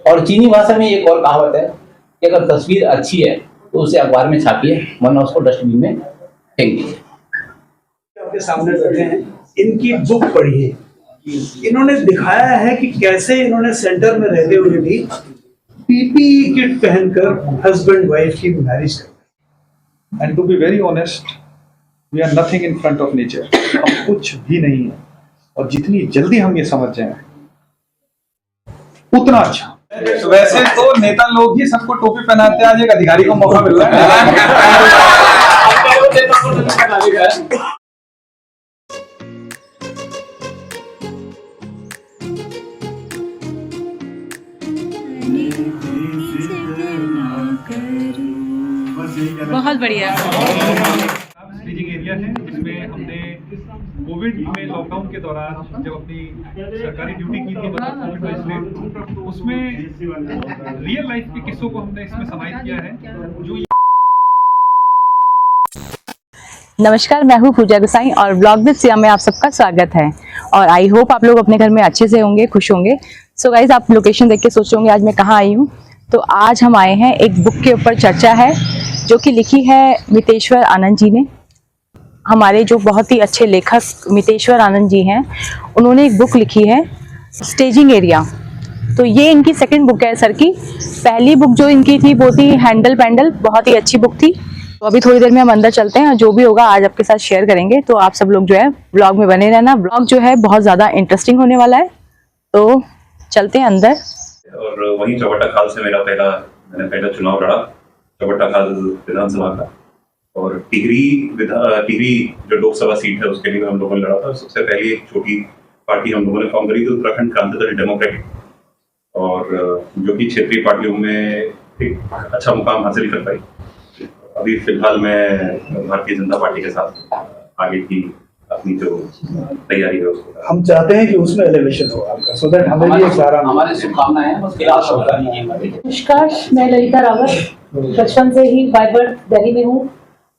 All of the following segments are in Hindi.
और चीनी भाषा में एक और कहावत है कि अगर तस्वीर अच्छी है तो उसे अखबार में छापिए, वरना उसको डस्टबिन में फेंक दीजिए। आपके सामने बैठे हैं, इनकी बुक पढ़िए। इन्होंने दिखाया है कि कैसे इन्होंने सेंटर में रहते हुए भी पीपीई किट पहनकर हस्बैंड वाइफ की मैरिज कर। And to be very honest, we are nothing in front of nature. हम कुछ भी नहीं है, और जितनी जल्दी हम ये समझ जाएं उतना अच्छा। वैसे तो नेता लोग ही सबको टोपी पहनाते हैं, आज एक अधिकारी को मौका मिल रहा है। बहुत बढ़िया स्टेजिंग एरिया है जिसमें हमने कोविड में लॉकडाउन के दौरान जब अपनी सरकारी ड्यूटी की थी, तो उसमें रियल लाइफ के किस्सों को हमने इसमें समाहित किया है। जो नमस्कार, मैं हूँ पूजा गुसाई और ब्लॉग विद सिया में आप सबका स्वागत है। और आई होप आप लोग अपने घर में अच्छे से होंगे, खुश होंगे। सो गाइज, आप लोकेशन देख के सोच रहे होंगे आज मैं कहाँ आई हूँ। तो आज हम आए हैं, एक बुक के ऊपर चर्चा है जो कि लिखी है मितेश्वर आनंद जी ने। हमारे जो बहुत ही अच्छे लेखक मितेश्वर आनंद जी हैं, उन्होंने एक बुक लिखी है स्टेजिंग एरिया। तो ये इनकी सेकंड बुक है सर की। पहली बुक जो इनकी थी वो थी हैंडल पैंडल, बहुत ही अच्छी बुक थी। तो अभी थोड़ी देर में हम अंदर चलते हैं और जो भी होगा आज आपके साथ शेयर करेंगे। तो आप सब लोग जो है ब्लॉग में बने रहना। ब्लॉग जो है बहुत ज़्यादा इंटरेस्टिंग होने वाला है, तो चलते हैं अंदर। और वहीं चौबट्टा खाल से मैंने पहला चुनाव लड़ा, चौबट्टा खाल विधानसभा का। और टिहरी जो लोकसभा सीट है उसके लिए हम लोगों ने लड़ा था। सबसे पहले एक छोटी पार्टी हम लोगों ने फॉर्म करी थी, उत्तराखंड क्रांतिकारी डेमोक्रेटिक, और जो कि क्षेत्रीय पार्टियों में एक अच्छा मुकाम हासिल कर पाई। अभी फिलहाल मैं भारतीय जनता पार्टी के साथ आगे की अपनी जो तैयारी है उसको हम चाहते हैं कि उसमें एलिवेशन हो आपका, सो दैट हमें भी सारा हमारी शुभकामनाएं हैं। बस फिलहाल शुभकामनाएं नहीं है। नमस्कार, मैं ललिता रावत, बचपन से ही बाय बर्थ दिल्ली में हूँ।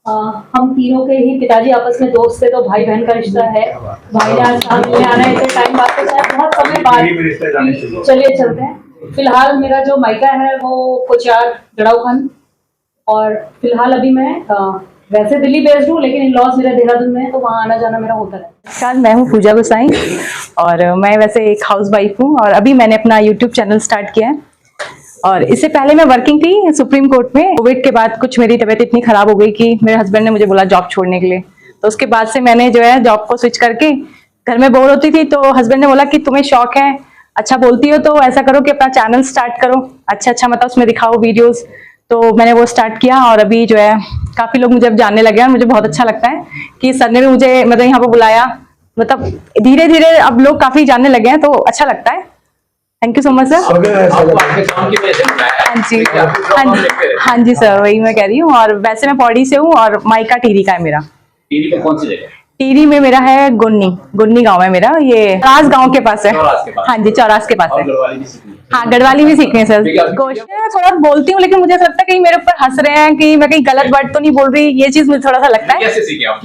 हम तीनों के ही पिताजी आपस में दोस्त थे, तो भाई बहन का रिश्ता है। भाई ने आज साथ में आना है, इतने टाइम बाद, बहुत समय बाद। चलिए चलते हैं। फिलहाल मेरा जो मायका है वो कोचार गढ़ाऊ खंड, और फिलहाल अभी मैं वैसे दिल्ली बेस्ड हूँ, लेकिन इन लॉज मेरा देहरादून में है, तो वहाँ आना जाना मेरा होता है। नमस्कार, मैं हूँ पूजा गुसाई और मैं वैसे एक हाउस वाइफ हूँ, और अभी मैंने अपना यूट्यूब चैनल स्टार्ट किया है। और इससे पहले मैं वर्किंग थी सुप्रीम कोर्ट में। कोविड के बाद कुछ मेरी तबीयत इतनी खराब हो गई कि मेरे हस्बैंड ने मुझे बोला जॉब छोड़ने के लिए। तो उसके बाद से मैंने जो है जॉब को स्विच करके, घर में बोर होती थी तो हस्बैंड ने बोला कि तुम्हें शौक है, अच्छा बोलती हो, तो ऐसा करो कि अपना चैनल स्टार्ट करो, अच्छा मतलब उसमें दिखाओ वीडियोज। तो मैंने वो स्टार्ट किया और अभी जो है काफी लोग मुझे अब जानने लगे हैं। मुझे बहुत अच्छा लगता है कि सर ने भी मुझे मतलब यहाँ पर बुलाया। मतलब धीरे धीरे अब लोग काफी जानने लगे हैं, तो अच्छा लगता है। Thank you so much sir. हाँ जी सर, वही मैं कह रही हूँ। और वैसे मैं पौड़ी से हूँ और मायका टिहरी का है मेरा। टिहरी पे कौन सी जगह? टिहरी में मेरा है गुन्नी गांव है मेरा, ये चौरास गांव के पास है। हाँ जी, चौरास के पास है। हाँ, गढ़वाली भी सीखनी है सर। क्वेश्चन मैं थोड़ा बोलती हूँ, लेकिन मुझे ऐसा लगता है कहीं मेरे ऊपर हंस रहे हैं कि मैं कहीं गलत वर्ड तो नहीं बोल रही। ये चीज मुझे थोड़ा सा लगता है। कैसे सीखे आप?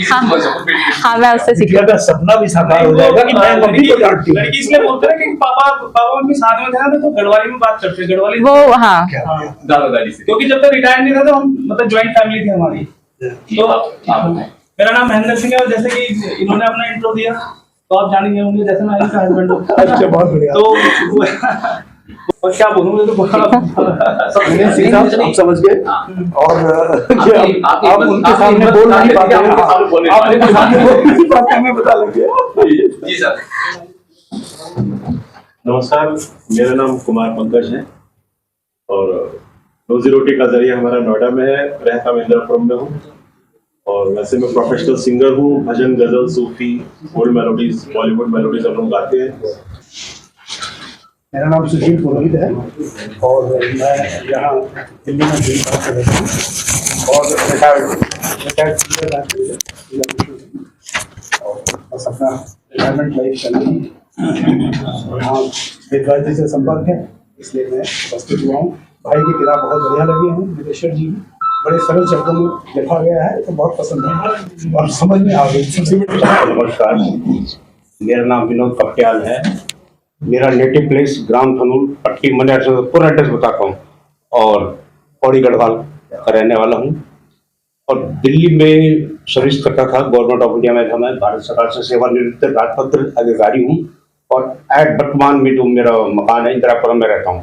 हाँ, मैं उससे सीखी। सपना भी साकार हो जाएगा कि मैं मम्मी को डांटती हूँ। लड़की इसलिए बोलते हैं कि पापा मम्मी साथ में थे ना, तो गढ़वाली में बात करते हैं। गढ़वाली वो हाँ, दादा दादी से, क्योंकि जब तक रिटायर नहीं था तो हम मतलब ज्वाइंट फैमिली थी हमारी। तो मेरा नाम महेंद्र सिंह है, और जैसे कि इन्होंने अपना इंट्रो दिया तो आप जान गए होंगे, जैसे मैं इनका हस्बैंड हूँ। अच्छा, बहुत बढ़िया। तो और क्या बोलूँ, मुझे तो आप समझ गए। और आप उनके सामने बोल नहीं पाते, आप उनके सामने बोल नहीं पाते, हमें बता लेंगे। जी सर। नमस्कार, मेरा नाम कुमार पंकज है और रोजी रोटी का जरिया हमारा नोएडा में है। रहता मैं इंदिरापुरम में हूँ, और वैसे मैं प्रोफेशनल सिंगर हूँ। भजन, गजल, सूफी, ओल्ड मेलोडीज, बॉलीवुड मेलोडीज हम लोग गाते हैं। मेरा नाम सुशील पुरोहित है और मैं यहाँ दिल्ली में भी बात कर रहा हूँ और रिटायर्ड सिंगर और बस अपना रिटायरमेंट लाइफ चल रही है। और हाँ, विद्यार्थी से संपर्क है, इसलिए मैं उपस्थित हुआ हूँ। भाई की किताब बहुत बढ़िया लगी है, मितेश्वर जी बड़े सरल शब्दों में लिखा गया है, तो बहुत पसंद है और समझ में आ गई। नमस्कार, मेरा नाम विनोद कप्याल है मेरा नेटिव प्लेस ग्राम धनूल पट्टी मनियार से पूरा एड्रेस बताता हूँ और पौड़ी गढ़वाल का रहने वाला हूँ और दिल्ली में सर्विस करता था। गवर्नमेंट ऑफ इंडिया में था। मैं भारत सरकार से सेवानिवृत्त राजपत्र अधिकारी हूँ और वर्तमान में जो मेरा मकान है इंदिरापुरम में रहता हूँ।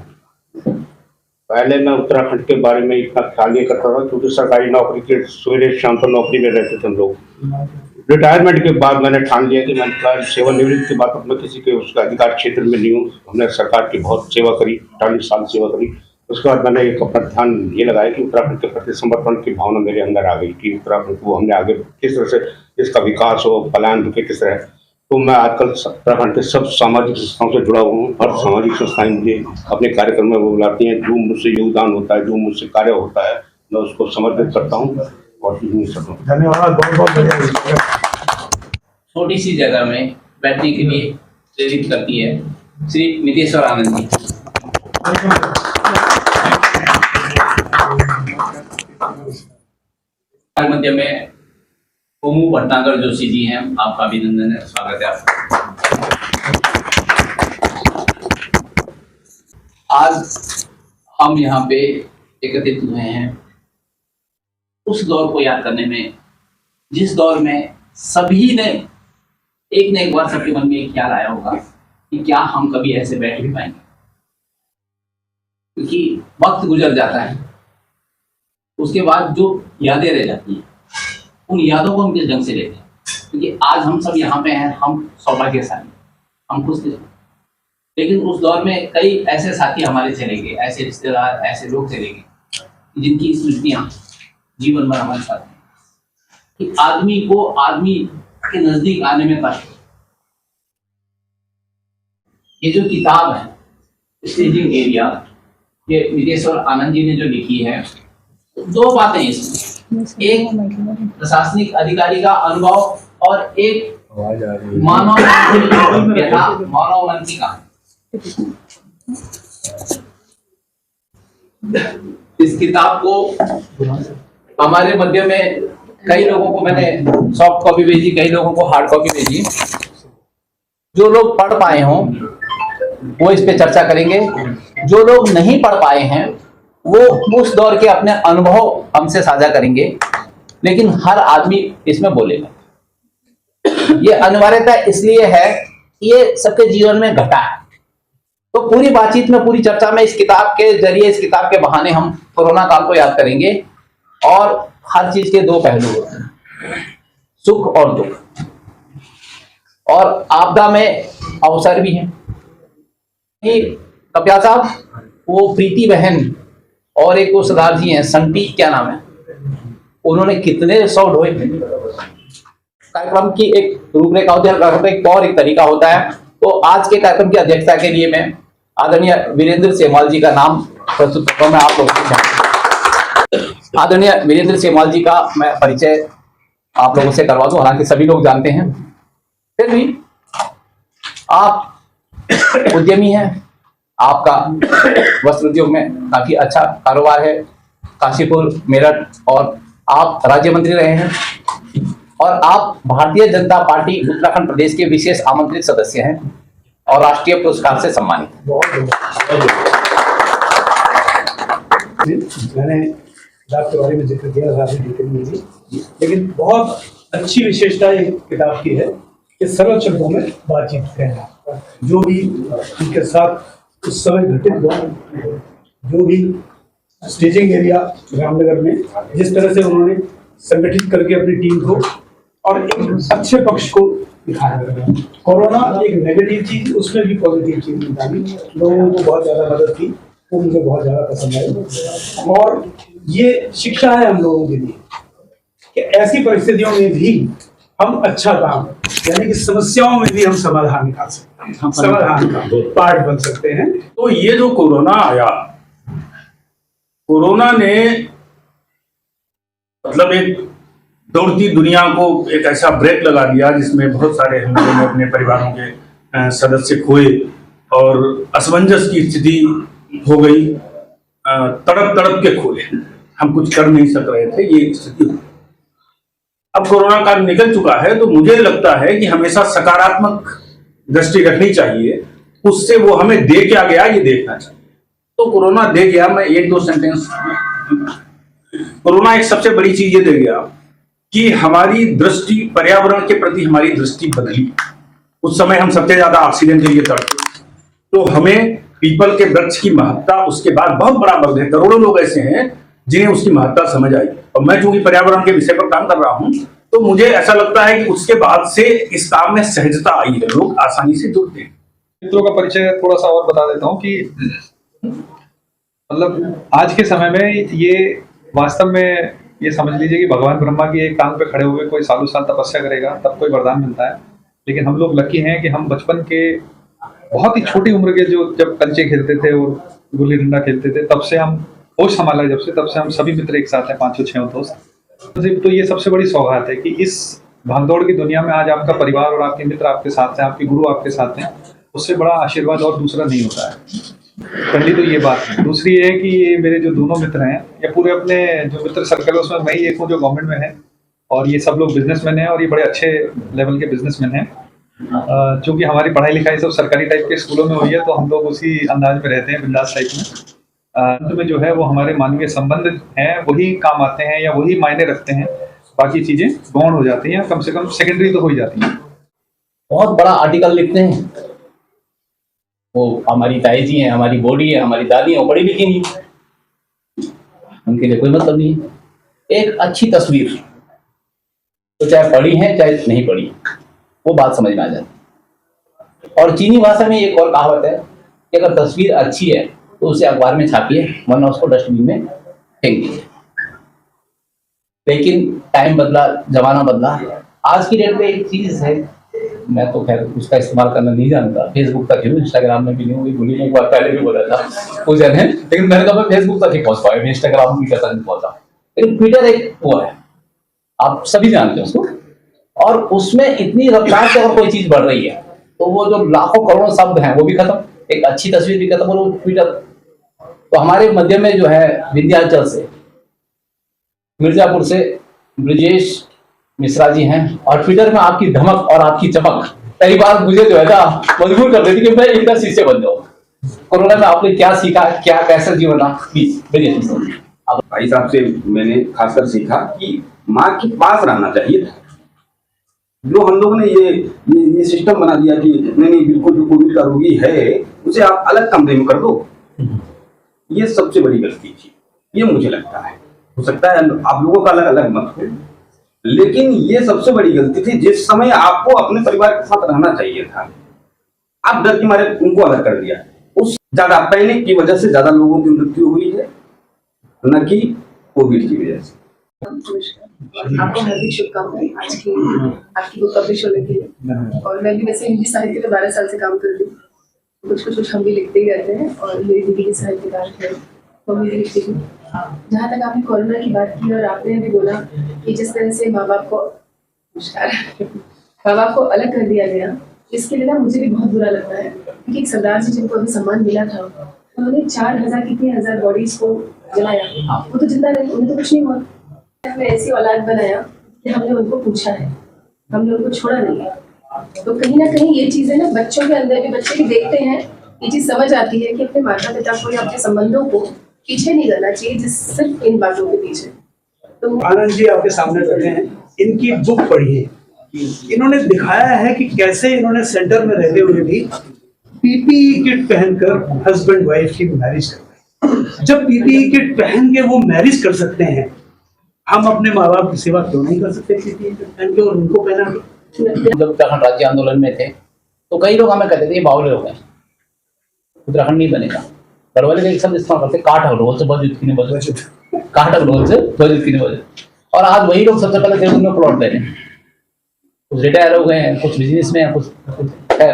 पहले मैं उत्तराखंड के बारे में इतना ख्याल नहीं करता था क्योंकि सरकारी नौकरी के सवेरे शाम पर नौकरी में रहते थे हम लोग। रिटायरमेंट के बाद मैंने ठान लिया कि मैं सेवानिवृत्ति के बाद अब मैं किसी के उसका अधिकार क्षेत्र में नहीं हूँ। हमने सरकार की बहुत सेवा करी, 48 साल सेवा करी। उसके बाद मैंने एक अपना ध्यान ये लगाया कि उत्तराखंड के प्रति समर्पण की भावना मेरे अंदर आ गई कि उत्तराखंड को हमने आगे किस तरह से इसका विकास हो, पलायन रुके किस तरह। तो मैं आजकल उत्तराखंड के सब सामाजिक संस्थाओं से जुड़ा हुआ हूँ। हर सामाजिक संस्थाएं मुझे अपने कार्यक्रम में वो बुलाती हैं। जो मुझसे योगदान होता है, जो मुझसे कार्य होता है, मैं उसको समर्पित करता हूँ और नहीं सकता। धन्यवाद, बहुत बहुत बढ़िया। छोटी सी जगह में बैठने के लिए प्रेरित करती है श्री नितेश्वर आनंद जी। मध्य में ओमू भटनागर जोशी जी हैं, आपका अभिनंदन है, स्वागत है आपका। आज हम यहाँ पे एकत्रित हुए हैं उस दौर को याद करने में जिस दौर में सभी ने एक न एक बार सबके मन में एक ख्याल आया होगा कि क्या हम कभी ऐसे बैठ भी पाएंगे, क्योंकि वक्त गुजर जाता है, उसके बाद जो यादें रह जाती हैं उन यादों को हम किस ढंग से लेते हैं। क्योंकि आज हम सब यहाँ पे हैं, हम सौभाग्यशाली, हम खुश थे, लेकिन उस दौर में कई ऐसे साथी हमारे चले गए, ऐसे रिश्तेदार, ऐसे लोग चले गए जिनकी स्मृतियां जीवन भर हमारे साथ हैं। कि आदमी को आदमी के नजदीक आने में कष्ट। ये जो किताब है स्टेजिंग एरिया, ये नितेश्वर आनंद जी ने जो लिखी है, दो बातें इसमें, एक प्रशासनिक अधिकारी का अनुभव और एक मानव मन की कहानी। इस किताब को हमारे मध्य में कई लोगों को मैंने सॉफ्ट कॉपी भेजी, कई लोगों को हार्ड कॉपी भेजी। जो लोग पढ़ पाए हों वो इस पे चर्चा करेंगे, जो लोग नहीं पढ़ पाए हैं वो उस दौर के अपने अनुभव हमसे साझा करेंगे, लेकिन हर आदमी इसमें बोलेगा। ये अनिवार्यता इसलिए है कि ये सबके जीवन में घटा है। तो पूरी बातचीत में, पूरी चर्चा में इस किताब के जरिए, इस किताब के बहाने हम कोरोना काल को याद करेंगे। और हर चीज के दो पहलू होते हैं, सुख और दुख, और आपदा में अवसर भी है। कपिया साहब, वो प्रीति बहन और एक वो सरदार जी हैं, संटी क्या नाम है, उन्होंने कितने 100 ढोए थे। कार्यक्रम की एक रूपरेखा होती है, कार्यक्रम एक और एक तरीका होता है। तो आज के कार्यक्रम की अध्यक्षता के लिए मैं आदरणीय वीरेंद्र सेमवाल जी का नाम प्रस्तुत करता हूं। मैं आप लोगों आदरणीय वीरेंद्र सेमवाल जी का मैं परिचय आप लोगों से करवा दूं, हालांकि सभी लोग जानते हैं, फिर भी आप उद्यमी हैं, आपका वस्त्र उद्योग में काफी अच्छा कारोबार है, काशीपुर, मेरठ, और आप राज्य मंत्री रहे हैं और आप भारतीय जनता पार्टी उत्तराखंड प्रदेश के विशेष आमंत्रित सदस्य हैं और राष्ट्रीय पुरस्कार से सम्मानित हैं। मैंने किताब के बारे में जिक्र किया था लेकिन बहुत अच्छी विशेषता ये किताब की है कि सरल शब्दों में बातचीत करना। जो भी उनके साथ उस समय घटित हुआ, जो भी स्टेजिंग एरिया रामनगर में जिस तरह से उन्होंने संगठित करके अपनी टीम को और एक अच्छे पक्ष को दिखाया। कोरोना एक नेगेटिव चीज, उसमें भी पॉजिटिव चीज निकाली, लोगों को बहुत ज्यादा मदद की, वो मुझे बहुत ज्यादा पसंद आई। और ये शिक्षा है हम लोगों के लिए कि ऐसी परिस्थितियों में भी हम अच्छा काम, यानी कि समस्याओं में भी हम समाधान निकाल सकते हैं, हम समाधान का पार्ट बन सकते हैं। तो ये जो कोरोना आया, कोरोना ने मतलब एक दौड़ती दुनिया को एक ऐसा ब्रेक लगा दिया जिसमें बहुत सारे हम लोगों ने अपने परिवारों के सदस्य खोए और असमंजस की स्थिति हो गई। तड़प तड़प के खोए, हम कुछ कर नहीं सक रहे थे, ये स्थिति हुई। अब कोरोना काल निकल चुका है तो मुझे लगता है कि हमेशा सकारात्मक दृष्टि रखनी चाहिए उससे वो हमें दे क्या गया ये देखना चाहिए। तो कोरोना दे गया, मैं एक दो सेंटेंस, कोरोना एक सबसे बड़ी चीज ये दे गया कि हमारी दृष्टि, पर्यावरण के प्रति हमारी दृष्टि बदली। उस समय हम सबसे ज्यादा ऑक्सीजन के लिए तड़पते, तो हमें पीपल के वृक्ष की महत्ता उसके बाद बहुत बड़ा वर्ग है, करोड़ों लोग ऐसे हैं जिन्हें उसकी महत्ता समझ आई। और मैं चूंकि पर्यावरण के विषय पर काम कर रहा हूं, तो मुझे ऐसा लगता है कि उसके बाद से इस काम में सहजता आई है, लोग आसानी से जुड़ते हैं। मित्रों का परिचय थोड़ा सा और बता देता हूँ कि मतलब आज के समय में ये वास्तव में ये समझ लीजिए कि भगवान ब्रह्मा की एक टांग पे खड़े हुए कोई सालों साल तपस्या करेगा तब कोई वरदान मिलता है। लेकिन हम लोग लकी हैं कि हम बचपन के बहुत ही छोटी उम्र के जो जब कंचे खेलते थे और गुल्ली डंडा खेलते थे, तब से हम होश संभाला, जब से तब से हम सभी मित्र एक साथ हैं, 5-6 दोस्त। तो ये सबसे बड़ी सौगात है कि इस भागदौड़ की दुनिया में आज आपका परिवार और आपके मित्र आपके साथ हैं, आपके गुरु आपके साथ हैं, उससे बड़ा आशीर्वाद और दूसरा नहीं होता है। पहली तो ये बात है। दूसरी ये है कि ये मेरे जो दोनों मित्र हैं, या पूरे अपने जो मित्र सर्कल है उसमें मैं ही एक हूँ जो गवर्नमेंट में है, और ये सब लोग बिजनेसमैन हैं और ये बड़े अच्छे लेवल के बिजनेसमैन हैं। चूंकि हमारी पढ़ाई लिखाई सब सरकारी टाइप के स्कूलों में हुई है, तो हम लोग उसी अंदाज में रहते हैं, बिंदास टाइप में। अंत में जो है वो हमारे मानवीय संबंध हैं, वही काम आते हैं या वही मायने रखते हैं, बाकी चीजें गौण हो जाती हैं, कम से कम सेकेंडरी तो हो ही जाती हैं। बहुत बड़ा आर्टिकल लिखते हैं, वो हमारी ताई जी हैं, हमारी बॉडी है, हमारी दादी है, वो पढ़ी लिखी नहीं, उनके लिए कोई मतलब नहीं है। एक अच्छी तस्वीर तो चाहे पढ़ी है चाहे नहीं पढ़ी, वो बात समझ में आ जाती। और चीनी भाषा में एक और कहावत है कि अगर तस्वीर अच्छी है तो उसे अखबार में छापिए, वरना उसको डस्टबिन में फेंक दीजिए। लेकिन टाइम बदला, जमाना बदला। आज की डेट में एक चीज है, मैं तो खैर उसका इस्तेमाल करना नहीं जानता, फेसबुक तक हूँ, इंस्टाग्राम में भी नहीं हूँ, बोली एक बार पहले भी बोला था कुछ जन है, लेकिन मैंने कहा मैं फेसबुक तक ही पहुंच पाया, मैं इंस्टाग्राम भी तक नहीं पहुंचा। लेकिन ट्विटर एक वो है, आप सभी जानते हैं उसको, और उसमें इतनी रफ्तार से अगर कोई चीज बढ़ रही है तो वो जो लाखों करोड़ों शब्द हैं वो भी खत्म, एक अच्छी तस्वीर भी खत्म, और वो ट्विटर। तो हमारे मध्य में जो है विंध्याचल से, मिर्जापुर से ब्रिजेश मिश्रा जी हैं, और ट्विटर में आपकी धमक और आपकी चमक कई बार मुझे जो है ना मजबूर कर देती कि मैं इनका शीशे बन जाऊं। कोरोना में आपने क्या सीखा, क्या कैसा जीवन रहा, प्लीज ब्रिजेश भाई साहब से मैंने खासकर सीखा कि माँ के पास रहना चाहिए था। जो हम लोगों ने ये सिस्टम बना दिया कि नहीं बिल्कुल जो कोविड का रोगी है उसे आप अलग कमरे में कर दो, ये सबसे बड़ी गलती थी, ये मुझे लगता है। हो सकता है आप लोगों का अलग अलग मत हो, लेकिन ये सबसे बड़ी गलती थी। जिस समय आपको अपने परिवार के साथ रहना चाहिए था, आप डर के मारे उनको अलग कर दिया। उस ज्यादा पैनिक की वजह से ज्यादा लोगों की मृत्यु हुई है, न कि कोविड की वजह से। आपको हार्दिक शुभकामनाएं आज की आपकी बुक पब्लिश होने के लिए। और मैं भी वैसे हिंदी साहित्य पे 12 साल से काम कर रही हूँ, कुछ हम भी लिखते ही रहते हैं, और मेरी दीदी की साहित्यकार है, मम्मी भी लिखती हूँ। जहाँ तक आपने कोरोना की बात की और आपने भी बोला कि जिस तरह से माँ बाप को अलग कर दिया गया, इसके लिए ना मुझे भी बहुत बुरा लगता है। क्योंकि एक सरदार जी जिनको अभी सम्मान मिला था, उन्होंने 4000 कितनी हजार बॉडीज को जलाया, वो तो जिंदा रही, उन्हें तो कुछ नहीं हुआ। हमने ऐसी औलाद बनाया कि हमने उनको पूछा है, हमने उनको छोड़ा नहीं है। तो कहीं ना कहीं ये चीजें ना बच्चों के अंदर भी, बच्चे भी देखते हैं, ये चीज समझ आती है कि अपने माता पिता को या अपने संबंधों को पीछे नहीं करना चाहिए जिस सिर्फ इन बातों के पीछे। तो आनंद जी आपके सामने बैठे हैं, इनकी बुक पढ़िए। इन्होंने दिखाया है कि कैसे इन्होंने सेंटर में रहते हुए भी पीपीई किट पहनकर हस्बैंड वाइफ की मैरिज करवाई। जब पीपीई किट पहन के वो मैरिज कर सकते हैं, हम अपने माँ बाप की सेवा क्यों नहीं कर सकते पीपीई किट पहन के और उनको पहना के? जब उत्तराखंड राज्य आंदोलन में थे तो कई लोग हमें कहते थे ये बावले हो गए, उत्तराखंड नहीं बनेगा। घर वाले का एक शब्द इस्तेमाल करते, काट अगरोल से बजट की नहीं बजट, काट अगरोल से बजट की नहीं बजट। और आज वही लोग सबसे पहले देवबंद में प्लॉट दे रहे हैं, कुछ रिटायर हो गए हैं, कुछ बिजनेस में हैं, कुछ है।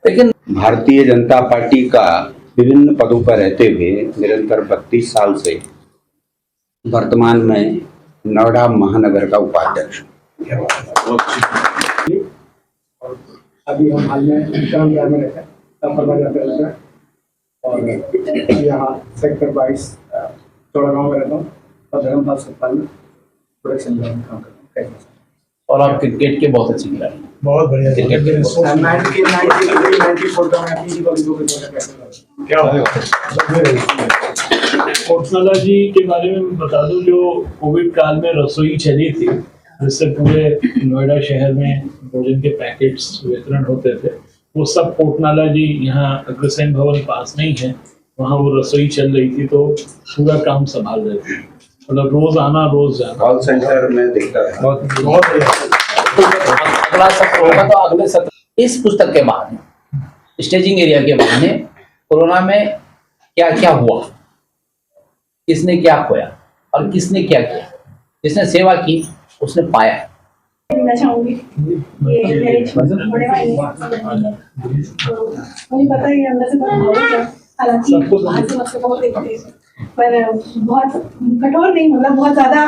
लेकिन भारतीय जनता पार्टी का विभिन्न पदों पर रहते हुए निरंतर 32 साल से वर्तमान में नोएडा महानगर का उपाध्यक्ष। अभी हम हाल में विक्रम में रहते हैं, और यहाँ सेक्टर 22 चौड़ा गाँव में रहता हूँ, और धर्मपाल अस्पताल में प्रोडक्शन में काम करता हूँ। और आप क्रिकेट के बहुत अच्छे खिलाड़ी हैं। बहुत बढ़िया क्रिकेट के क्या कोटनाला जी के बारे में बता दूं, जो कोविड काल में रसोई चली थी जिससे पूरे नोएडा शहर में भोजन के पैकेट्स वितरण होते थे, वो सब कोटनाला जी यहाँ अग्रसेन भवन पास नहीं है, वहाँ वो रसोई चल रही थी तो पूरा काम संभाल रहे थे। मतलब रोज आना रोज जाना। कॉल सेंटर में देखता था। बहुत अगला सत्र होगा तो अगले सत्र इस पुस्तक के बहाने, स्टेजिंग एरिया के बहाने कोरोना में क्या क्या हुआ, किसने क्या खोया और किसने क्या किया, जिसने सेवा की उसने पाया। कहना चाहूंगी ये मेरे बड़े भाई हैं, तो मुझे पता है अंदर से बहुत भावुक है, हालांकि बाहर से मतलब बहुत देखते हैं पर बहुत कठोर नहीं, मतलब बहुत ज्यादा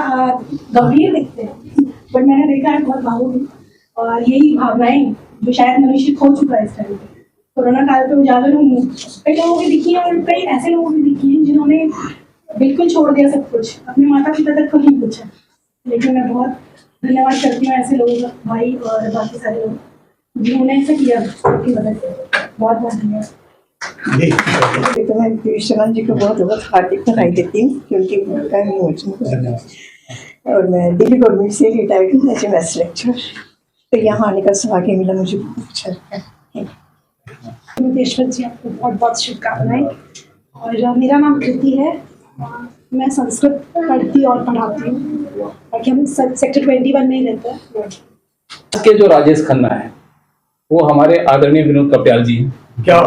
गंभीर दिखते हैं, बट मैंने देखा है बहुत भावुक है। और यही भावनाएं जो शायद मनुष्य खो चुका है इस टाइम पे, कोरोना काल पे उजागर हुई हैं, कई लोगों की दिखी है और कई ऐसे लोगों की दिखी है जिन्होंने बिल्कुल छोड़ दिया सब कुछ, अपने माता पिता तक को नहीं पूछा। लेकिन मैं बहुत धन्यवाद करती हूँ ऐसे लोगों का, भाई और बाकी सारे लोग जिन्होंने ऐसा किया उनकी मदद से, बहुत बहुत धन्यवाद। तो मैं पीयूष चौहान जी को बहुत बहुत हार्दिक बधाई देती हूँ कि उनकी भूमिका है मोचन, और मैं दिल्ली गवर्नमेंट से रिटायर्ड हूँ एज ए मैथ्स लेक्चरर, तो यहाँ आने का सौभाग्य मिला, मुझे बहुत अच्छा लगा। मुकेश्वर जी आपको बहुत बहुत शुभकामनाएं। और मेरा नाम कृति है, मैं संस्कृत पढ़ती और पढ़ाती हूँ, बाकी हम सेक्टर 21 में ही रहते हैं। के जो राजेश खन्ना है वो हमारे आदरणीय विनोद कप्याल जी हैं। क्या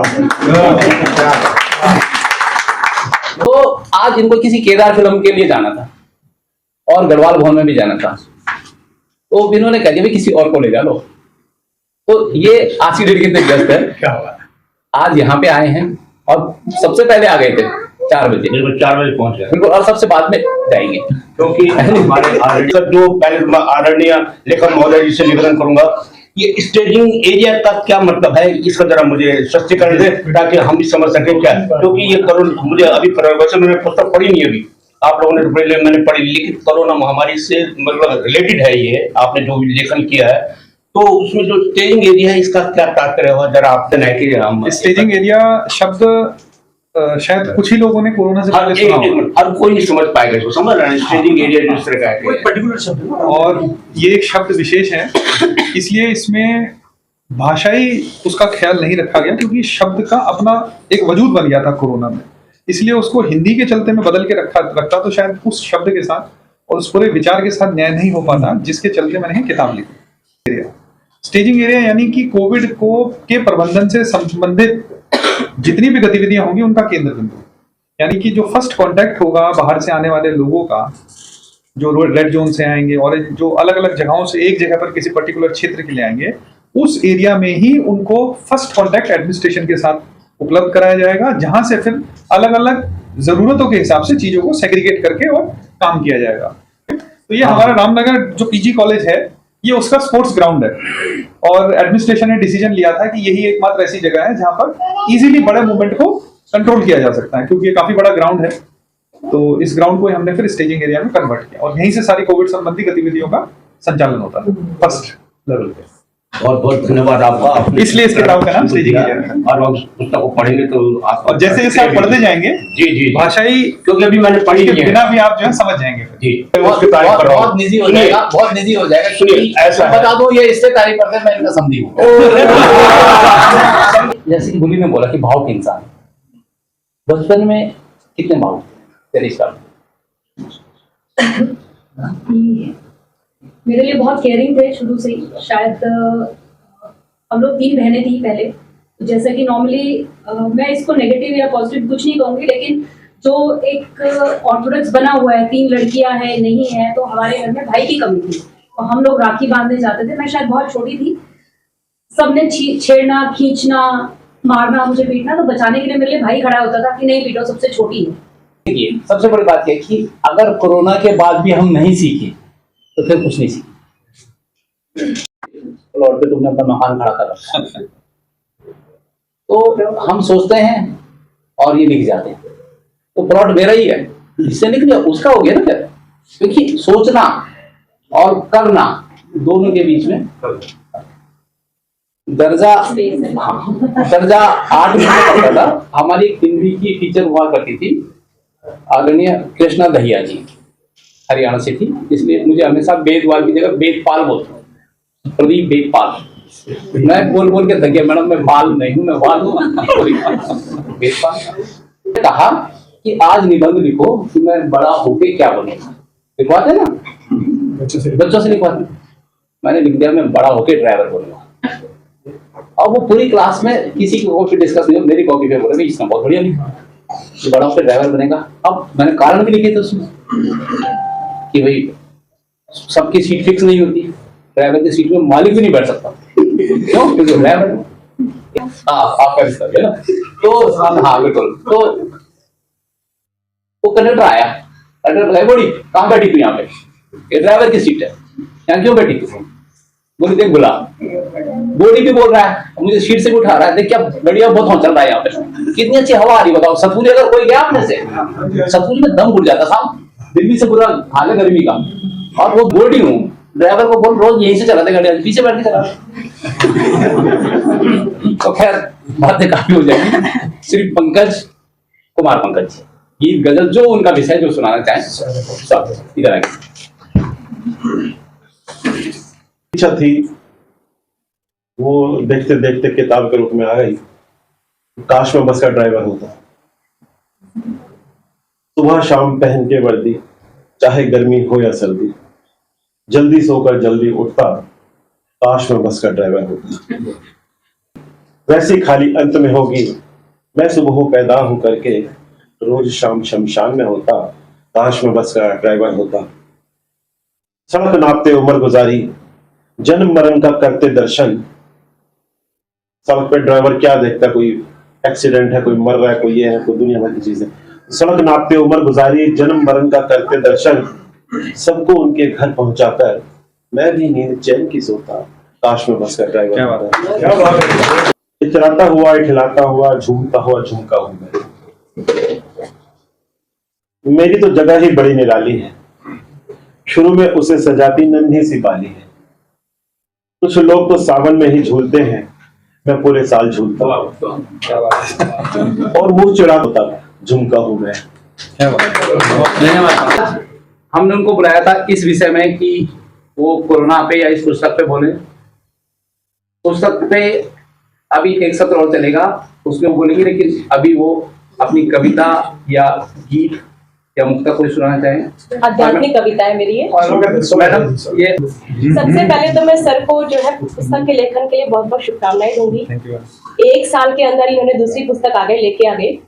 तो आज इनको किसी केदार फिल्म के लिए जाना था और गढ़वाल भवन में भी जाना था, तो विनोद ने कह दिया किसी और को ले जा लो, तो ये आज की डेट कितने व्यस्त है, क्या हुआ, आज यहाँ पे आए हैं और सबसे पहले आ गए थे 4 बजे, बिल्कुल 4 बजे पहुंच गया बिल्कुल, और सबसे बाद में जाएंगे क्योंकि हमारे जो पहले आदरणीय लेखक महोदय जी से निवेदन करूंगा, ये स्टेजिंग एरिया का क्या मतलब है, इसका जरा मुझे स्पष्टीकरण दे ताकि हम भी समझ सकें क्या, क्योंकि ये कोरोना मुझे अभी वैसे मैंने पुस्तक पढ़ी नहीं अभी, आप लोगों ने पढ़ी, मैंने पढ़ी, लेकिन कोरोना महामारी से मतलब रिलेटेड है ये, आपने जो भी लेखन किया है, तो उसमें जो स्टेजिंग एरिया है इसका क्या तात्पर्य हुआ, जरा आपसे नहीं कि हम स्टेजिंग एरिया शब्द शायद कुछ ही लोगों ने कोरोना से पहले सुना होगा, हर कोई नहीं समझ पाएगा इसको, समझ रहे हैं स्टेजिंग एरिया जिस तरह का है, कोई पर्टिकुलर शब्द है ना? और ये एक शब्द विशेष है, इसलिए इसमें भाषाई उसका ख्याल नहीं रखा गया, क्योंकि शब्द का अपना एक वजूद बन गया था कोरोना में, इसलिए उसको हिंदी के चलते में बदल के रखता तो शायद उस शब्द के साथ और उस पूरे विचार के साथ न्याय नहीं हो पाता, जिसके चलते मैंने किताब लिखी। स्टेजिंग एरिया यानी कि कोविड के प्रबंधन से संबंधित जितनी भी गतिविधियां होंगी उनका केंद्र बिंदु, यानी कि जो फर्स्ट कांटेक्ट होगा बाहर से आने वाले लोगों का, जो रेड जोन से आएंगे और जो अलग अलग जगहों से एक जगह पर किसी पर्टिकुलर क्षेत्र के लिए आएंगे, उस एरिया में ही उनको फर्स्ट कांटेक्ट एडमिनिस्ट्रेशन के साथ उपलब्ध कराया जाएगा, जहां से फिर अलग अलग जरूरतों के हिसाब से चीजों को सेग्रीगेट करके और काम किया जाएगा। तो ये हमारा रामनगर जो पीजी कॉलेज है, ये उसका स्पोर्ट्स ग्राउंड है, और एडमिनिस्ट्रेशन ने डिसीजन लिया था कि यही एकमात्र ऐसी जगह है जहां पर इजीली बड़े मूवमेंट को कंट्रोल किया जा सकता है, क्योंकि ये काफी बड़ा ग्राउंड है। तो इस ग्राउंड को हमने फिर स्टेजिंग एरिया में कन्वर्ट किया और यहीं से सारी कोविड संबंधी गतिविधियों का संचालन होता है फर्स्ट लेवल पे। बहुत बहुत धन्यवाद आपका, इसलिए इस किताब का नाम स्टेजिंग एरिया है। और हम पुस्तक को पढ़ेंगे तो आप, और जैसे जैसे आप पढ़ते जाएंगे जी जी भाषाई, क्योंकि अभी मैंने पढ़ी के नहीं है, बिना भी आप जो है समझ जाएंगे जी बहुत निजी हो जाएगा, बहुत निजी हो जाएगा। सुनिए, ऐसा है। बता दो ये इससे तारीफ करते मैं इनका समझी हूँ। जैसे कि गुली ने बोला कि भाव के इंसान, बचपन में कितने भाव तेरे साल? मेरे लिए बहुत केयरिंग थे शुरू से ही। शायद हम लोग 3 बहनें थी पहले, तो जैसे कि नॉर्मली मैं इसको नेगेटिव या पॉजिटिव कुछ नहीं कहूँगी, लेकिन जो एक ऑर्थोडॉक्स बना हुआ है, 3 लड़कियां हैं नहीं है, तो हमारे घर में भाई की कमी थी और हम लोग राखी बांधने जाते थे। मैं शायद बहुत छोटी थी, सबने छेड़ना, खींचना, मारना, मुझे पीटना, तो बचाने के लिए मेरे लिए भाई खड़ा होता था कि नहीं पीटो, सबसे छोटी है। देखिए सबसे बड़ी बात यह कि अगर कोरोना के बाद भी हम नहीं सीखे तो फिर कुछ नहीं सीखे। प्लॉट पे तुमने अपना मकान खड़ा कर रखा है, तो हम सोचते हैं और ये लिख जाते हैं, तो प्लॉट मेरा ही है, इससे निकल उसका हो गया ना फिर। क्योंकि सोचना और करना दोनों के बीच में दर्जा 8 में पढ़ता था। हमारी हिंदी की टीचर हुआ करती थी आदरणीय कृष्णा दहिया जी, हरियाणा से थी, इसलिए मुझे हमेशा बेदवाल की जगह बेदपाल बोलते हैं, प्रदीप बेदपाल। मैं बोल बोल के थक गया, मैडम मैं बाल नहीं हूं, मैं बाल हूं। बेदपाल कहा कि आज निबंध लिखो कि मैं बड़ा होके क्या बनूंगा, लिखवाते ना बच्चों से लिखवाते। मैंने लिख दिया मैं बड़ा होके ड्राइवर बनूंगा। और वो पूरी क्लास में किसी की कॉपी डिस्कस नहीं, मेरी कॉपी पे बोले इसका बहुत बढ़िया लिखा, बड़ा होकर ड्राइवर बनेगा। अब मैंने कारण भी लिखे थे उसमें कि भाई सबकी सीट फिक्स नहीं होती, ड्राइवर की सीट में मालिक भी नहीं बैठ सकता, क्यों? क्योंकि ड्राइवर आपका रिश्ता है ना। तो हाँ बिल्कुल। तो वो कंडक्टर आया, कंडक्टर बोला बोली कहाँ बैठी तू यहाँ पे, ये ड्राइवर की सीट है, यहाँ क्यों बैठी तू? बोली देख बुला, बॉडी भी बोल रहा है, मुझे सीट से भी उठा रहा है, देख क्या बढ़िया बहुत हौसला रहा है यहाँ पे, कितनी अच्छी हवा आ रही बताओ। सतपुली अगर कोई गया अपने से, सतपुली में दम घुट जाता साहब, दिल्ली से बुरा हाल है गर्मी का, और वो बॉडी हूँ, ड्राइवर को बोल रोज यहीं से चलाते गाड़ी, पीछे बैठ के चला। तो खैर बातें काफी हो जाएगी। श्री पंकज कुमार पंकज जी, गीत गजल जो उनका विषय जो सुनाना चाहें सब इधर आगे। इच्छा थी वो देखते देखते किताब के रूप में आ गई, काश में बस का ड्राइवर होता। सुबह शाम पहन के वर्दी, चाहे गर्मी हो या सर्दी, जल्दी सोकर जल्दी उठता, काश में बस का ड्राइवर होता। वैसी खाली अंत में होगी, मैं सुबह पैदा हूं करके, रोज शाम शमशान में होता, काश में बस का ड्राइवर होता। सड़क नापते उम्र गुजारी, जन्म मरण का करते दर्शन, सड़क पे ड्राइवर क्या देखता, कोई एक्सीडेंट है, कोई मर रहा है, कोई ये है, कोई दुनिया भर की चीजें। सड़क नापते उम्र गुजारी, जन्म मरण का करते दर्शन, सबको उनके घर पहुंचाकर मैं भी नींद चैन की सोता, काश में बस का ड्राइवर होता। इतराता हुआ इठलाता हुआ झूमता हुआ झुमका हूं मैं, मेरी तो जगह ही बड़ी निराली है, शुरू में उसे सजाती नन्ही सी बाली है। कुछ लोग तो सावन में ही झूलते हैं, मैं पूरे साल झूलता और मुंह चिड़ा होता झुमका हूं मैं। हमने उनको बुलाया था इस विषय में कि वो कोरोना पे या इस पुस्तक पे बोले। पुस्तक पे अभी एक सत्र और चलेगा, उसमें वो बोलेंगे, लेकिन अभी वो अपनी कविता या गीत या मुक्ता कोई सुनाना चाहें? आध्यात्मिक कविता है मेरी ये। मैडम ये सबसे पहले तो मैं सर को जो है पुस्तक के लेखन के लिए बहुत बहुत शुभकामनाएं दूंगी। 1 साल के अंदर इन्होंने दूसरी पुस्तक लेके आ गए,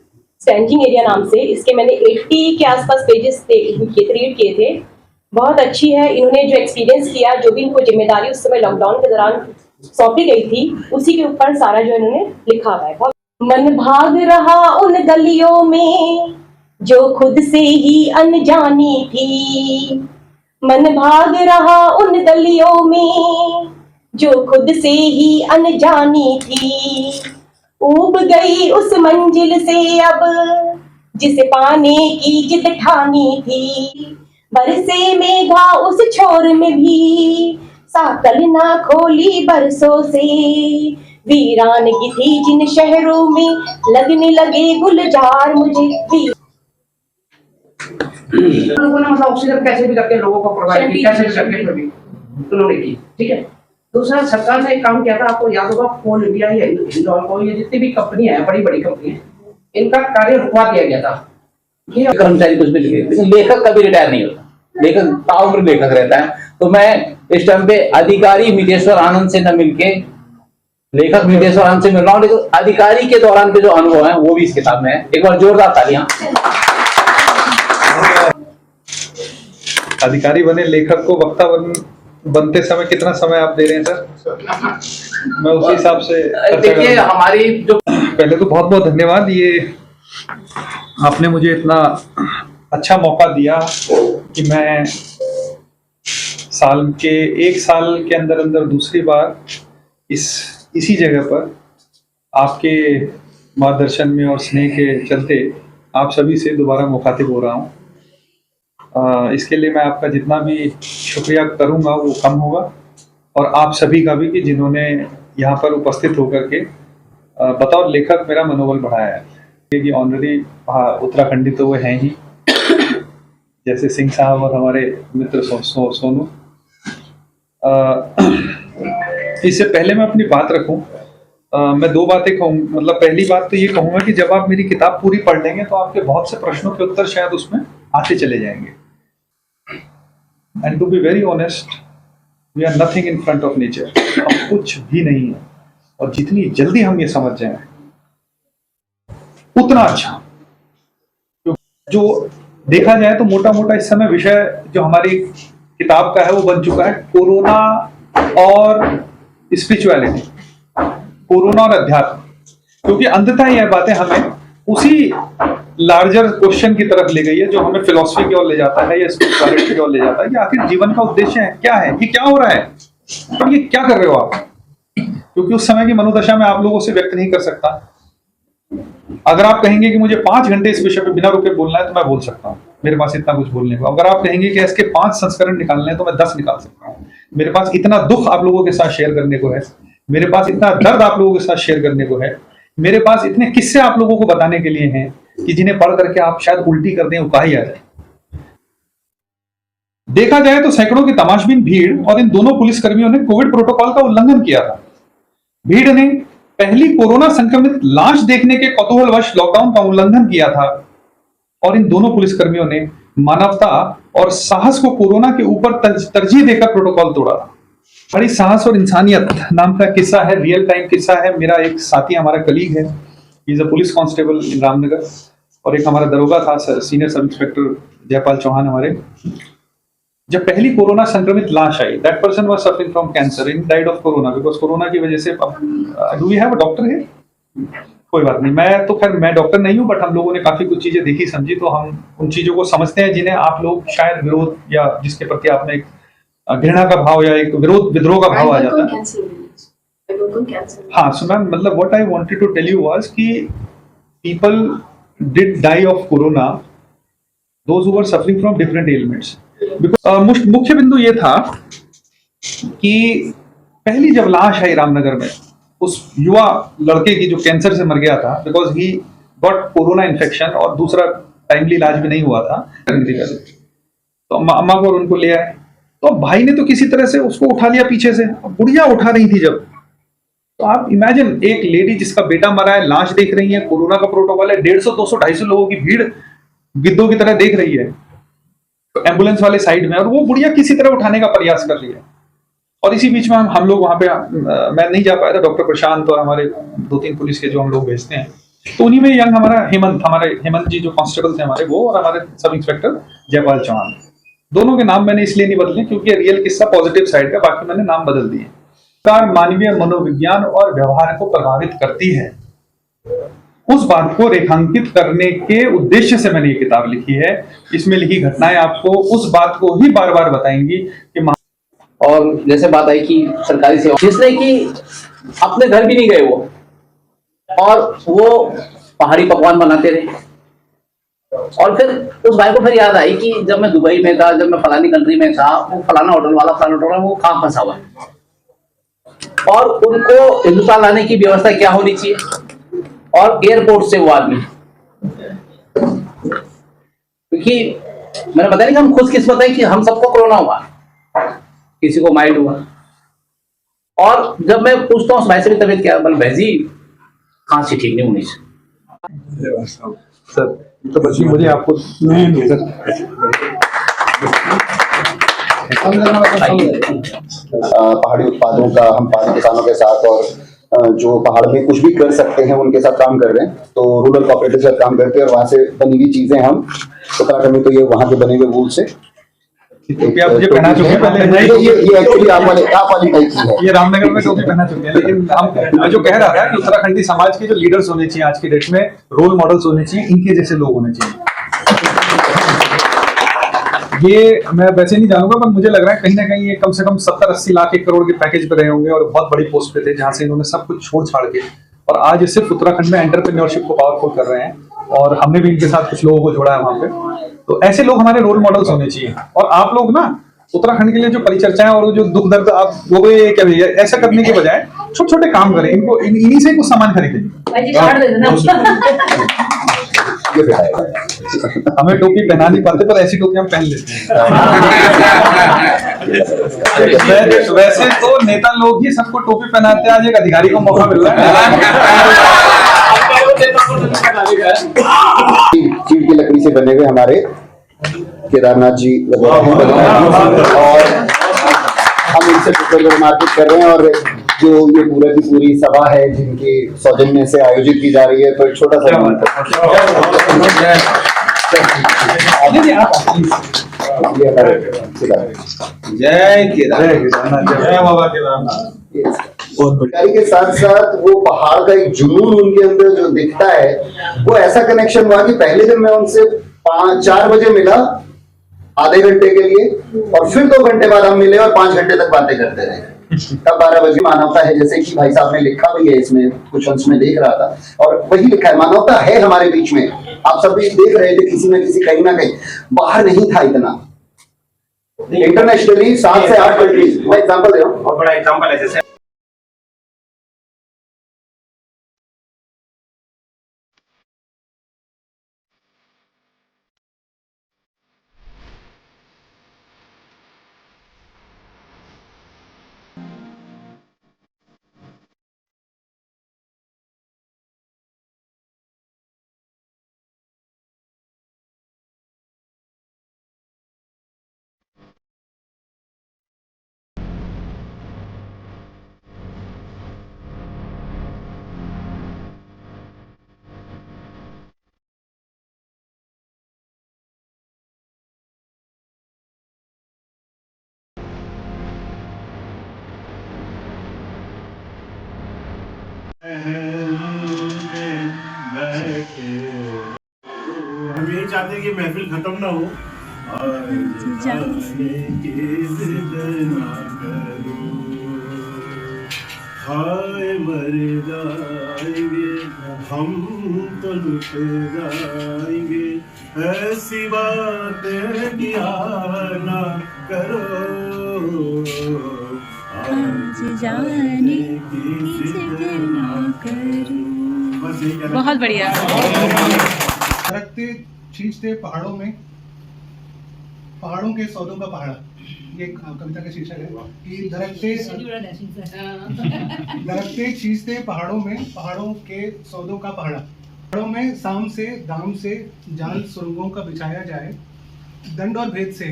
स्टैंडिंग एरिया नाम से। इसके मैंने 80 के आसपास पेजेस रीड किए थे, बहुत अच्छी है। इन्होंने जो एक्सपीरियंस किया, जो भी इनको जिम्मेदारी उस समय लॉकडाउन के दौरान सौंपी गई थी, उसी के ऊपर सारा जो इन्होंने लिखा हुआ है। मन भाग रहा उन गलियों में जो खुद से ही अनजानी थी, मन भाग रहा उन गलियों में जो खुद से ही अनजानी थी, ऊब गई उस मंजिल से अब जिसे पाने की जिद ठानी थी, बरसे मेघा उस छोर में भी साकल ना खोली बरसों से, वीरानगी थी जिन शहरों में लगने लगे गुलजार मुझे भी। लोगों ने मतलब ऑक्सीजन कैसे भी करके लोगों को प्रोवाइड की, कैसे भी करके उन्होंने की, ठीक है। दूसरा सरकार ने एक काम किया था, आपको याद होगा, कोल इंडिया या हिंदुस्तान को, ये जितनी भी कंपनियां हैं, बड़ी बड़ी कंपनी है, इनका कार्य रुकवा दिया गया था। ये कर्मचारी कुछ भी लिखे, लेकिन लेखक कभी रिटायर नहीं होता, लेखक ताउम्र लेखक रहता है। तो मैं इस टाइम पे अधिकारी मितेश्वर आनंद से न मिलके लेखक मितेश्वर आनंद से मिल रहा हूँ, लेकिन अधिकारी के दौरान के जो अनुभव है वो भी इस किताब में है। एक बार जोरदार तालियां। अधिकारी बने लेखक को वक्ता बनते समय कितना समय आप दे रहे हैं सर? मैं उसी हिसाब से देखिए हमारी जो पहले तो बहुत बहुत धन्यवाद, ये आपने मुझे इतना अच्छा मौका दिया कि मैं एक साल के अंदर अंदर दूसरी बार इसी जगह पर आपके मार्गदर्शन में और स्नेह के चलते आप सभी से दोबारा मुखातिब हो रहा हूँ। इसके लिए मैं आपका जितना भी शुक्रिया करूँगा वो कम होगा। और आप सभी का भी कि जिन्होंने यहाँ पर उपस्थित होकर के बतौर लेखक मेरा मनोबल बढ़ाया है। कि ऑनरी उत्तराखंडी तो वो हैं ही, जैसे सिंह साहब और हमारे मित्र सोनू। इससे पहले मैं अपनी बात रखूं, मैं दो बातें कहूँ। मतलब पहली बात तो ये कहूँगा कि जब आप मेरी किताब पूरी पढ़ लेंगे तो आपके बहुत से प्रश्नों के उत्तर शायद उसमें आते चले जाएंगे। And to be very honest, we are nothing in front of nature. हम कुछ भी नहीं है, और जितनी जल्दी हम ये समझ जाएं उतना अच्छा। जो देखा जाए तो मोटा मोटा इस समय विषय जो हमारी किताब का है वो बन चुका है कोरोना और स्पिरिचुअलिटी, कोरोना और अध्यात्म। क्योंकि अंततः यह बातें हमें उसी लार्जर क्वेश्चन की तरफ ले गई है जो हमें फिलॉसफी की ओर ले जाता है या स्पिरिचुअलिटी की ओर ले जाता है कि आखिर जीवन का उद्देश्य है क्या है, ये क्या हो रहा है और ये क्या कर रहे हो आप। क्योंकि उस समय की मनोदशा में आप लोगों से व्यक्त नहीं कर सकता। अगर आप कहेंगे कि मुझे 5 घंटे इस विषय पे बिना रुके बोलना है तो मैं बोल सकता हूँ, मेरे पास इतना कुछ बोलने को। अगर आप कहेंगे कि इसके 5 संस्करण निकालने हैं तो मैं 10 निकाल सकता हूँ। मेरे पास इतना दुख आप लोगों के साथ शेयर करने को है, मेरे पास इतना दर्द आप लोगों के साथ शेयर करने को है, मेरे पास इतने किस्से आप लोगों को बताने के लिए हैं कि जिन्हें पढ़ करके आप शायद उल्टी कर दें, उकाई आ जाए। देखा जाए तो सैकड़ों की तमाशबीन भीड़ और इन दोनों पुलिसकर्मियों ने कोविड प्रोटोकॉल का उल्लंघन किया था। भीड़ ने पहली कोरोना संक्रमित लाश देखने के कौतूहलवश लॉकडाउन का उल्लंघन किया था, और इन दोनों पुलिसकर्मियों ने मानवता और साहस को कोरोना के ऊपर तरजीह देकर प्रोटोकॉल तोड़ा। बड़ी साहस और इंसानियत नाम का किस्सा है, रियल टाइम किस्सा है। मेरा एक साथी, हमारा कलीग है, इज अ पुलिस कांस्टेबल इन रामनगर, और एक हमारा दरोगा था senior sub inspector Jaipal Chauhan हमारे। जब पहली कोरोना संक्रमित लाश आई, that person was suffering from cancer and died of corona, because corona की वजह से। Do we have a doctor है? कोई बात नहीं, मैं डॉक्टर नहीं हूं, बट हम लोगों ने काफी कुछ चीजें देखी समझी, तो हम उन चीजों को समझते हैं जिन्हें आप लोग शायद विरोध या जिसके प्रति आपने एक घृणा का भाव या एक विद्रोह का भाव आ जाता है। हाँ, सो मैम, मतलब what I wanted to tell you was कि people did die of corona, those who were suffering from different elements. Because मुख्य बिंदु ये था कि पहली जब लाश आई रामनगर में उस युवा लड़के की जो कैंसर से मर गया था, because he got corona infection, और दूसरा टाइमली इलाज भी नहीं हुआ था, तो अम्मा को और उनको ले आए। तो भाई ने तो किसी तरह से उसको उठा लिया पीछे से, बुढ़िया उठा रही थी जब। तो आप इमेजिन, एक लेडी जिसका बेटा मरा है, लाश देख रही है, कोरोना का प्रोटोकॉल है, 150, 200, 250 लोगों की भीड़ गिद्धों की तरह देख रही है, तो एम्बुलेंस वाले साइड में, और वो बुढ़िया किसी तरह उठाने का प्रयास कर रही है। और इसी बीच में हम लोग वहां पे, मैं नहीं जा पाया था, डॉक्टर प्रशांत और हमारे 2-3 पुलिस के जो हम लोग भेजते हैं, तो उन्हीं में यंग हमारा हेमंत जी जो कांस्टेबल थे हमारे, वो, और हमारे सब इंस्पेक्टर जयपाल चौहान। दोनों के नाम मैंने इसलिए नहीं बदले क्योंकि रियल किस्सा पॉजिटिव साइड का, बाकी मैंने नाम बदल दिए। मानवीय मनोविज्ञान और व्यवहार को प्रभावित करती है, उस बात को रेखांकित करने के उद्देश्य से मैंने ये किताब लिखी है। इसमें लिखी घटनाएं आपको उस बात को ही बार बार बताएंगी कि और जैसे बात आई कि सरकारी सेवा, जिसने कि अपने घर भी नहीं गए वो, और वो पहाड़ी पकवान बनाते रहे। और फिर उस भाई को फिर याद आई कि जब मैं दुबई में था, जब मैं फलानी कंट्री में था, वो फलाना होटल वाला वो कहाँ फंसा हुआ है, और उनको हिंदुस्तान लाने की व्यवस्था क्या होनी चाहिए, और एयरपोर्ट से वो आदमी, क्योंकि मैंने बताया कि हम खुशकिस्मत है कि हम सबको कोरोना हुआ, किसी को माइल्ड हुआ। और जब मैं पूछता हूँ उस भाई से भी तबीयत क्या, बोले भाई जी खांसी ठीक नहीं होनी चाहिए। सर तो बच्ची मुझे आपको नहीं सर, पहाड़ी उत्पादों का हम पहाड़ी किसानों के साथ और जो पहाड़ में कुछ भी कर सकते हैं उनके साथ काम कर रहे हैं। तो रूरल कोऑपरेटिव से काम करते हैं और वहाँ से बनी हुई चीजें हम उत्तराखंड में, तो ये वहाँ के बने हुए वूल से टोपी आप मुझे पहना चुके हैं पहले, ये एक्चुअली आप वाली टाइप की है। ये रामनगर में टोपी पहना चुके हैं, लेकिन मैं जो कह रहा था कि उत्तराखंडी समाज के जो लीडर्स होने चाहिए आज की डेट में, रोल मॉडल्स होने चाहिए, इनके जैसे लोग होने चाहिए। ये मैं वैसे नहीं जानूंगा, पर मुझे लग रहा है कहीं ना कहीं ये कम से कम 70-80 लाख 1 करोड़ के पैकेज पे रहे होंगे और बहुत बड़ी पोस्ट पे थे, जहां से इन्होंने सब कुछ छोड़ छाड़ के और आज सिर्फ उत्तराखंड में एंटरप्रेन्योरशिप को पावरफुल कर रहे हैं। और हमने भी इनके साथ कुछ लोगों को जोड़ा है वहां पे। तो ऐसे लोग हमारे रोल मॉडल्स होने चाहिए। और आप लोग ना उत्तराखंड के लिए जो परिचर्चाएं और जो दुख दर्द आप वो भी क्या भैया ऐसा करने के बजाय छोटे छोटे काम करें, इनको इन्हीं से कुछ सामान खरीदें। भाई जी कार्ड दे देना। हमें टोपी पहना नहीं पाते पर ऐसी टोपी हम पहन लेते हैं। वैसे तो नेता लोग ही सबको टोपी पहनाते हैं, आज एक अधिकारी को मौका मिल रहा है। चीड़ की लकड़ी से बने हुए हमारे केदारनाथ जी और हम इनसे पुस्तक मार्केट कर रहे हैं। और जो ये पूरा की पूरी सभा है जिनकी सौजन्य से आयोजित की जा रही है, तो एक छोटा सा जय केदारनाथ, जय बाबा केदारनाथ। जानकारी के साथ साथ वो पहाड़ का एक जुनून उनके अंदर जो दिखता है, वो ऐसा कनेक्शन हुआ कि पहले दिन मैं उनसे 4 बजे मिला आधे घंटे के लिए, और फिर 2 घंटे बाद हम मिले और 5 घंटे तक बातें करते रहे। तब 12 बजे मानवता है, जैसे कि भाई साहब ने लिखा भी है इसमें, कुछ अंश में देख रहा था और वही लिखा है, मानवता है हमारे बीच में। आप सब भी देख रहे थे किसी न किसी कहीं ना कहीं, बाहर नहीं था इतना। इंटरनेशनली 7 से 8 कंट्रीज, मैं एग्जांपल दे रहा हूँ, बहुत बड़ा एग्जांपल है। जैसे हम यही चाहते हैं कि महफिल खत्म ना हो और जाने की जिद ना करो, हाय मर जाएंगे हम तो लुट जाएंगे, ऐसी बातें किया ना करो, आज जाने की जिद ना करो। बस यही कहना। बहुत बढ़िया। दरख्ते खींचते पहाड़ों में, पहाड़ों के सौदों का पहाड़ा, ये कविता का शीर्षक है कि दरख्ते खींचते पहाड़ों में, पहाड़ों के सौदों का पहाड़ा, पहाड़ों में साम से दाम से जाल सुरंगों का बिछाया जाए, दंड और भेद से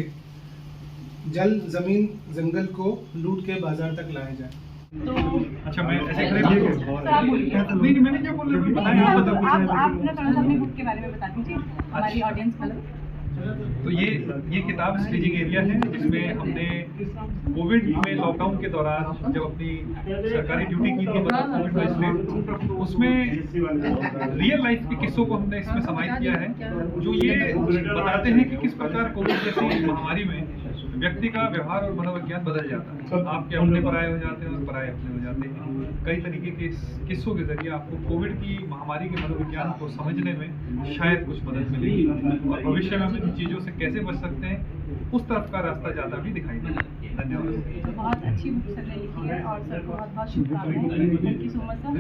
जल जमीन जंगल को लूट के बाजार तक लाया जाए। अच्छा, मैं ऐसे नहीं, मैंने क्या बोल रहा हूँ, आप अपनी बुक के बारे में बता दीजिए हमारी ऑडियंस को। तो ये किताब स्टेजिंग एरिया है, जिसमें हमने कोविड में लॉकडाउन के दौरान जब अपनी सरकारी ड्यूटी की थी कोविड में, तो उसमें रियल लाइफ के किस्सों को हमने इसमें समाहित किया है, जो ये बताते हैं कि किस प्रकार कोविड जैसी महामारी में व्यक्ति का व्यवहार और मनोविज्ञान बदल जाता है। आपके अपने पराये हो जाते हैं और पराये अपने हो जाते हैं। कई तरीके के किस्सों के जरिए आपको कोविड की महामारी के मनोविज्ञान को समझने में शायद कुछ मदद मिलेगी, और भविष्य में हम इन चीज़ों से कैसे बच सकते हैं उस तरफ का रास्ता ज़्यादा भी दिखाई देगा। धन्यवाद। बहुत अच्छी बुक सर ने लिखी है और सर को बहुत बहुत शुभकामनाएं। Thank you so much sir.